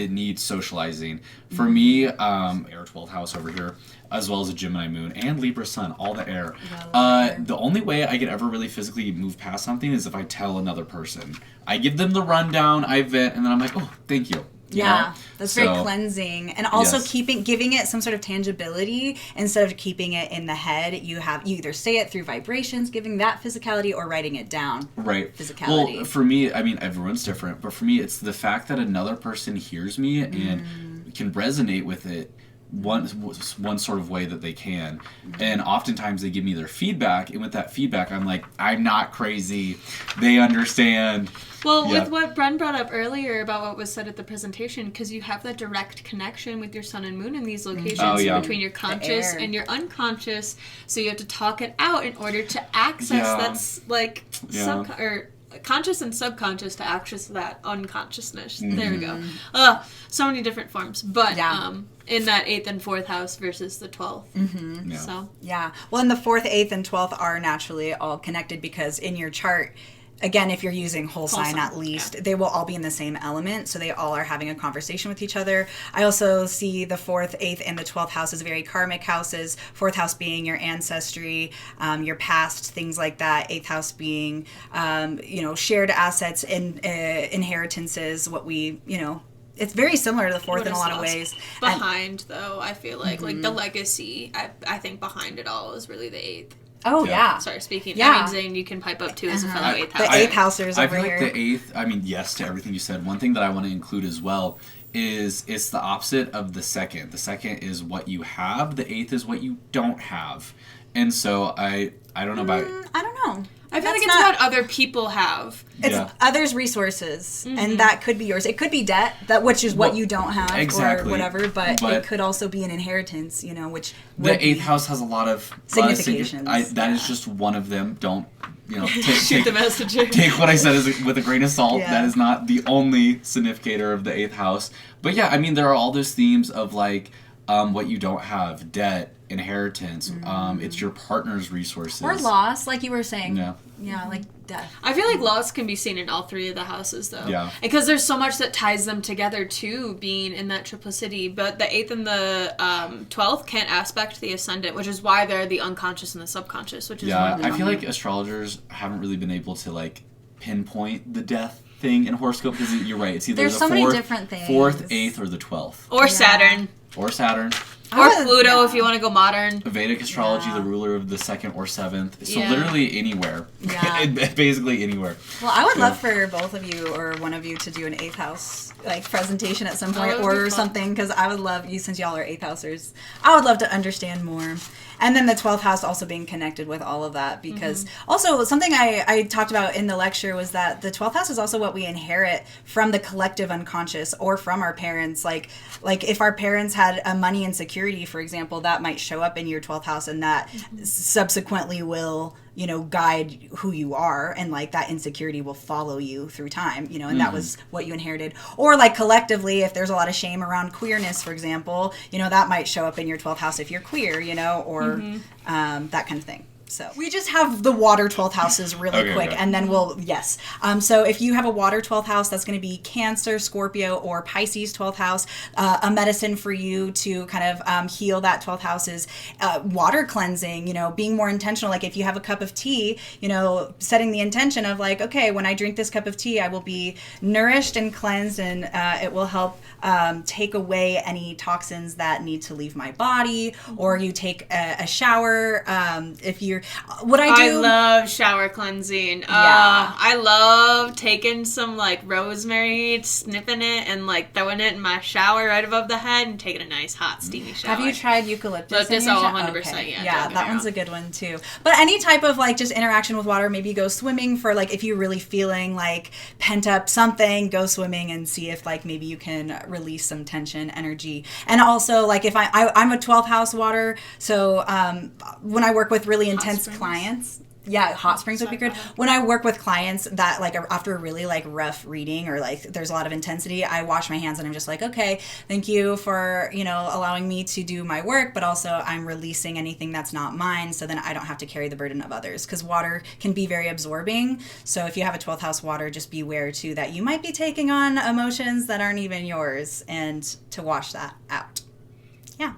it needs socializing. For me, air 12th house over here, as well as a Gemini moon and Libra sun, all the air. The only way I could ever really physically move past something is if I tell another person. I give them the rundown, I vent, and then I'm like, oh, thank you. Yeah, that's very cleansing, and also giving it some sort of tangibility instead of keeping it in the head. You either say it through vibrations, giving that physicality, or writing it down. Right, physicality. Well, for me, I mean, everyone's different, but for me, it's the fact that another person hears me and can resonate with it. one sort of way that they can. And oftentimes they give me their feedback, and with that feedback I'm like, I'm not crazy, they understand. Well, with what Bren brought up earlier about what was said at the presentation, because you have that direct connection with your sun and moon in these locations between your conscious and your unconscious, so you have to talk it out in order to access that's like conscious and subconscious to access that unconsciousness. There we go. So many different forms, but in that 8th and 4th house versus the 12th. So well, and the 4th, 8th, and 12th are naturally all connected because in your chart, again, if you're using whole sign at least, they will all be in the same element, so they all are having a conversation with each other. I also see the 4th, 8th, and the 12th house as very karmic houses. 4th house being your ancestry, your past, things like that. 8th house being, shared assets and inheritances, what we, it's very similar to the 4th in a lot of ways. Behind, though, I feel like the legacy, I think behind it all is really the 8th. Oh, yeah. Sorry, speaking. Yeah. I mean, Zane, you can pipe up, too, as a fellow 8th house. The 8th housers over here. I feel like the 8th, yes to everything you said. One thing that I want to include as well is it's the opposite of the 2nd. The 2nd is what you have. The 8th is what you don't have. And so I don't know about... I don't know. I feel like it's what other people have. It's others' resources, and that could be yours. It could be debt, which is what you don't have, or whatever. But it could also be an inheritance, which the 8th house has a lot of significations. That is just one of them. Don't shoot the messenger. Take what I said with a grain of salt. Yeah. That is not the only significator of the 8th house. But there are all those themes of like what you don't have, debt, inheritance, it's your partner's resources. Or loss, like you were saying. Yeah, like death. I feel like loss can be seen in all 3 of the houses, though. Yeah. Because there's so much that ties them together, too, being in that triplicity. But the 8th and the 12th can't aspect the ascendant, which is why they're the unconscious and the subconscious, which is one of the I feel like astrologers haven't really been able to, like, pinpoint the death thing in horoscope, because you're right, it's either there's the so 4th, many different things. 4th, 8th, or the 12th. Or Saturn. Or Saturn. Or Pluto, if you want to go modern. Vedic astrology, the ruler of the 2nd or 7th. So literally anywhere. Yeah. Basically anywhere. Well, I would love for both of you or one of you to do an 8th house presentation at some point or something, because I would love you, since y'all are 8th housers. I would love to understand more. And then the 12th house also being connected with all of that, because also something I talked about in the lecture was that the 12th house is also what we inherit from the collective unconscious or from our parents. Like if our parents had a money insecurity, for example, that might show up in your 12th house, and that subsequently will guide who you are, and like that insecurity will follow you through time, and that was what you inherited. Or like collectively, if there's a lot of shame around queerness, for example, that might show up in your 12th house if you're queer, or that kind of thing. So we just have the water 12th houses really quick, and then so if you have a water 12th house, that's going to be Cancer, Scorpio, or Pisces 12th house. A medicine for you to kind of heal that 12th house is water cleansing, being more intentional. Like if you have a cup of tea, setting the intention of like, okay, when I drink this cup of tea, I will be nourished and cleansed, and it will help take away any toxins that need to leave my body. Or you take a shower. If you're I love shower cleansing. I love taking some like rosemary, sniffing it, and like throwing it in my shower right above the head and taking a nice hot steamy shower. Have you tried eucalyptus? 100%. Okay. Yeah, that one's a good one too. But any type of like just interaction with water, maybe go swimming for like if you're really feeling like pent up something, go swimming and see if like maybe you can release some tension, energy. And also like if I'm a 12th house water, so when I work with really intense clients, hot springs would be good. When I work with clients that like after a really like rough reading or like there's a lot of intensity, I wash my hands and I'm just like, okay, thank you for allowing me to do my work, but also I'm releasing anything that's not mine, so then I don't have to carry the burden of others, because water can be very absorbing. So if you have a 12th house water, just beware too that you might be taking on emotions that aren't even yours, and to wash that out. Yeah.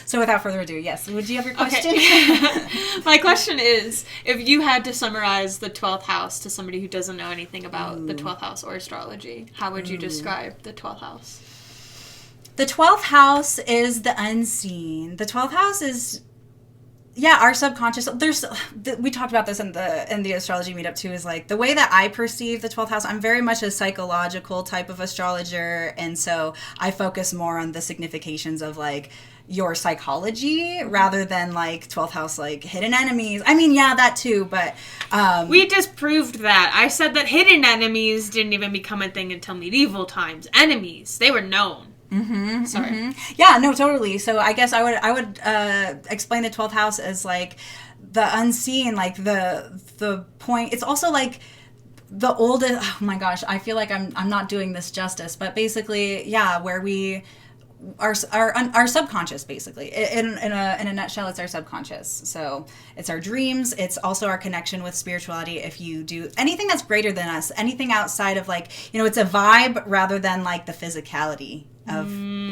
So without further ado, yes, would you have your question? Okay. My question is, if you had to summarize the 12th house to somebody who doesn't know anything about the 12th house or astrology, how would you describe the 12th house? The 12th house is the unseen. The 12th house is our subconscious, we talked about this in the astrology meetup too, is like the way that I perceive the 12th house. I'm very much a psychological type of astrologer, and so I focus more on the significations of like your psychology rather than like 12th house like hidden enemies. I mean, yeah, that too, but we disproved that. I said that hidden enemies didn't even become a thing until medieval times. Enemies, they were known. Sorry. Yeah, no, totally. So I guess I would explain the 12th house as like the unseen, like the point. It's also like the oldest. Oh my gosh, I feel like I'm not doing this justice, but basically, yeah, where we our subconscious, basically in a nutshell, it's our subconscious. So it's our dreams. It's also our connection with spirituality. If you do anything that's greater than us, anything outside of like, it's a vibe rather than like the physicality of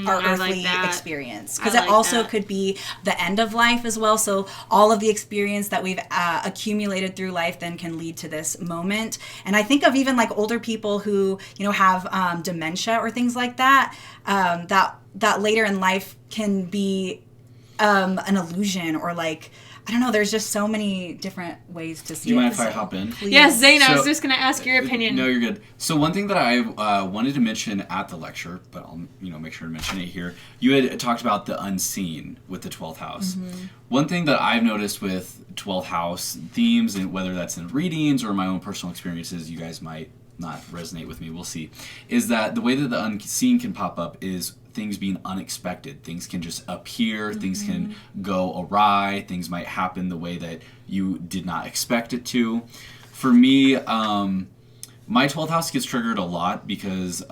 our earthly experience, because it also could be the end of life as well. So all of the experience that we've accumulated through life then can lead to this moment. And I think of even like older people who have dementia or things like that, that later in life can be an illusion, or like, I don't know, there's just so many different ways to see it. Do you mind if I hop in? Please. Yes, Zane, I was just going to ask your opinion. No, you're good. So one thing that I wanted to mention at the lecture, but I'll make sure to mention it here, you had talked about the unseen with the 12th house. Mm-hmm. One thing that I've noticed with 12th house themes, and whether that's in readings or my own personal experiences, you guys might not resonate with me, we'll see, is that the way that the unseen can pop up is things being unexpected. Things can just appear, things can go awry, things might happen the way that you did not expect it to. For me, my 12th house gets triggered a lot because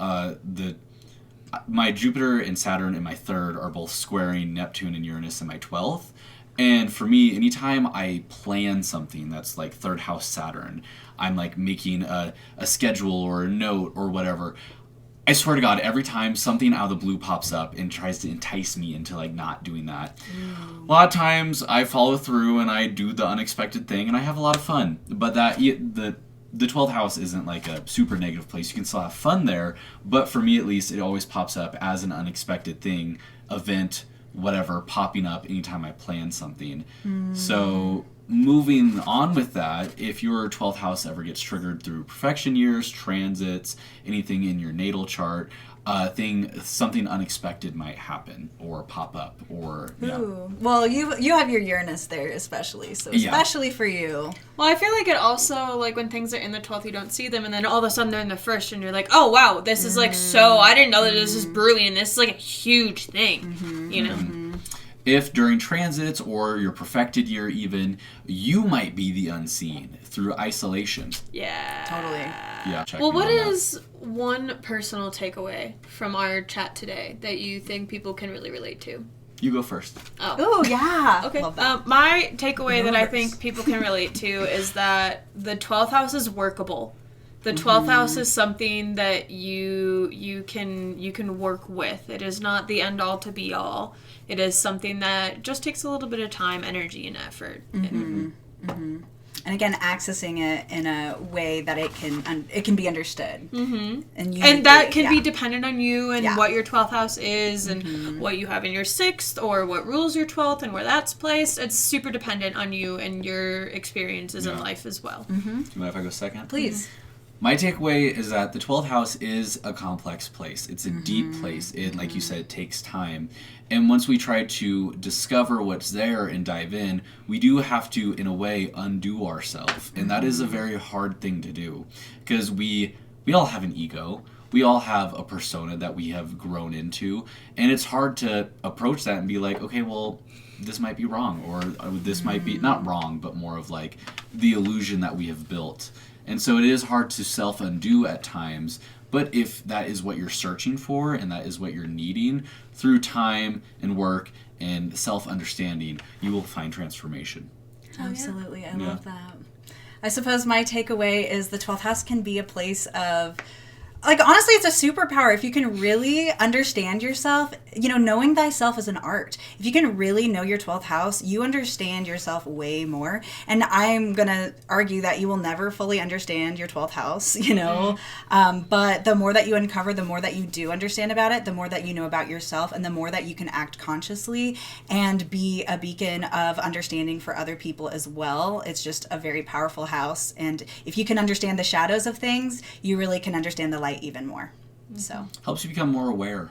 my Jupiter and Saturn in my 3rd are both squaring Neptune and Uranus in my 12th. And for me, anytime I plan something that's like 3rd house Saturn, I'm like making a schedule or a note or whatever, I swear to God, every time something out of the blue pops up and tries to entice me into like not doing that, a lot of times I follow through and I do the unexpected thing and I have a lot of fun. But the 12th house isn't like a super negative place. You can still have fun there, but for me at least, it always pops up as an unexpected thing, event, whatever, popping up anytime I plan something. So moving on with that, if your 12th house ever gets triggered through perfection years, transits, anything in your natal chart, something unexpected might happen or pop up, or well, you have your Uranus there especially, so especially for you. Well, I feel like it also, like when things are in the 12th, you don't see them, and then all of a sudden they're in the 1st, and you're like, oh wow, this is like I didn't know that this is brilliant. This is like a huge thing, you know. If during transits or your perfected year even, you might be the unseen through isolation. Yeah. Totally. Yeah. Well, what is one personal takeaway from our chat today that you think people can really relate to? You go first. Oh yeah. Okay. Love that. My takeaway that I think people can relate to is that the 12th house is workable. The 12th house is something that you can work with. It is not the end all to be all. It is something that just takes a little bit of time, energy, and effort. And again, accessing it in a way that it can be understood. And that can be dependent on you and what your 12th house is and what you have in your 6th, or what rules your 12th and where that's placed. It's super dependent on you and your experiences in life as well. Do you mind if I go second? Please. My takeaway is that the 12th house is a complex place. It's a deep place. It, like you said, takes time. And once we try to discover what's there and dive in, we do have to, in a way, undo ourselves. And that is a very hard thing to do. Because we all have an ego. We all have a persona that we have grown into. And it's hard to approach that and be like, okay, well, this might be wrong. Or this might be, not wrong, but more of like the illusion that we have built. And so it is hard to self-undo at times, but if that is what you're searching for and that is what you're needing, through time and work and self-understanding, you will find transformation. Absolutely. I love that. I suppose my takeaway is the 12th house can be a place of like, honestly, it's a superpower. If you can really understand yourself, knowing thyself is an art. If you can really know your 12th house, you understand yourself way more. And I'm going to argue that you will never fully understand your 12th house, but the more that you uncover, the more that you do understand about it, the more that you know about yourself, and the more that you can act consciously and be a beacon of understanding for other people as well. It's just a very powerful house. And if you can understand the shadows of things, you really can understand the light even more. So helps you become more aware.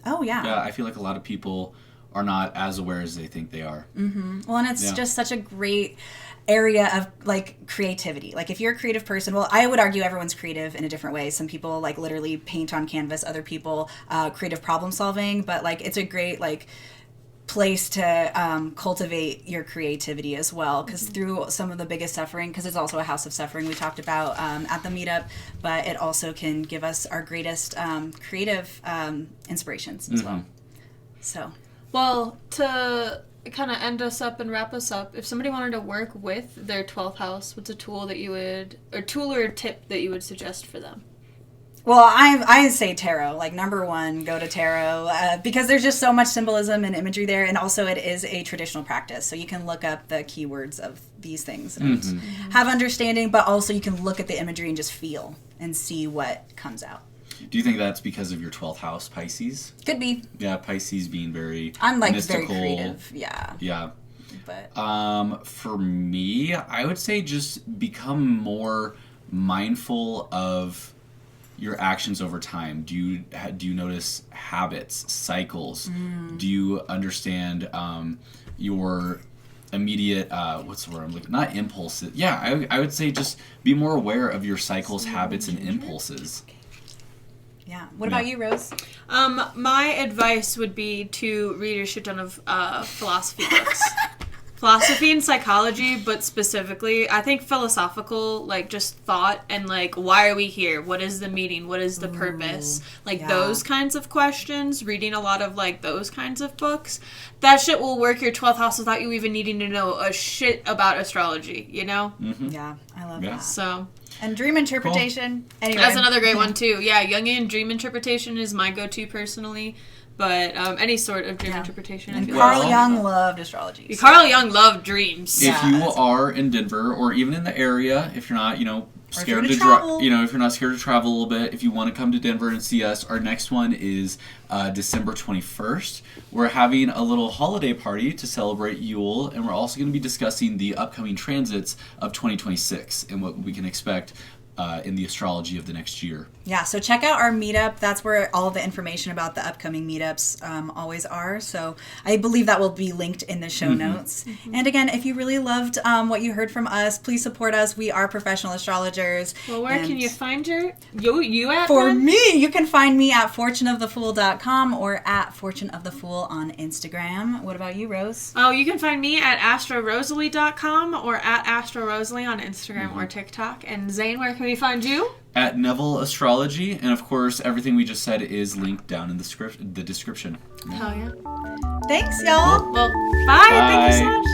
Oh yeah. Yeah, I feel like a lot of people are not as aware as they think they are. Mm-hmm. Well, and it's just such a great area of like creativity. Like if you're a creative person, well, I would argue everyone's creative in a different way. Some people like literally paint on canvas, other people creative problem solving, but like it's a great like place to cultivate your creativity as well, because through some of the biggest suffering, because it's also a house of suffering we talked about at the meetup, but it also can give us our greatest creative inspirations as well. So, well, to kind of end us up and wrap us up, if somebody wanted to work with their 12th house, what's a tool that you would, or tool or tip that you would suggest for them? Well, I say tarot. Like, number one, go to tarot because there's just so much symbolism and imagery there, and also it is a traditional practice. So you can look up the keywords of these things and have understanding, but also you can look at the imagery and just feel and see what comes out. Do you think that's because of your 12th house, Pisces? Could be. Yeah, Pisces being very I'm like mystical. very creative. Yeah. Yeah. But for me, I would say just become more mindful of your actions over time. Do you notice habits, cycles? Do you understand your immediate what's the word I'm looking, not impulses? Yeah, I would say just be more aware of your cycles, habits, and impulses. Yeah. What about you, Rose? My advice would be to read a shit ton of philosophy books. Philosophy and psychology, but specifically, I think philosophical, like, just thought and, like, why are we here? What is the meaning? What is the purpose? Like, those kinds of questions, reading a lot of, like, those kinds of books. That shit will work your 12th house without you even needing to know a shit about astrology, you know? Mm-hmm. Yeah, I love that. So... And dream interpretation. Cool. Anyway. That's another great one, too. Yeah, Jungian dream interpretation is my go-to, personally. But any sort of dream interpretation. And Carl Jung loved astrology. So. Carl Jung loved dreams. If you are in Denver or even in the area, if you're not, scared to travel, if you're not scared to travel a little bit, if you want to come to Denver and see us, our next one is December 21st. We're having a little holiday party to celebrate Yule, and we're also going to be discussing the upcoming transits of 2026 and what we can expect in the astrology of the next year. Yeah, so check out our meetup. That's where all the information about the upcoming meetups always are. So I believe that will be linked in the show notes. And again, if you really loved what you heard from us, please support us. We are professional astrologers. Well, where can you find you at? For Bren? me, you can find me at fortuneofthefool.com or at fortuneofthefool on Instagram. What about you, Rose? Oh, you can find me at astrorosalie.com or at astrorosalie on Instagram or TikTok. And Zane, where can we find you? At Neville Astrology, and of course, everything we just said is linked down in the description. Hell yeah. Thanks, y'all. Well, bye. Thank you so much.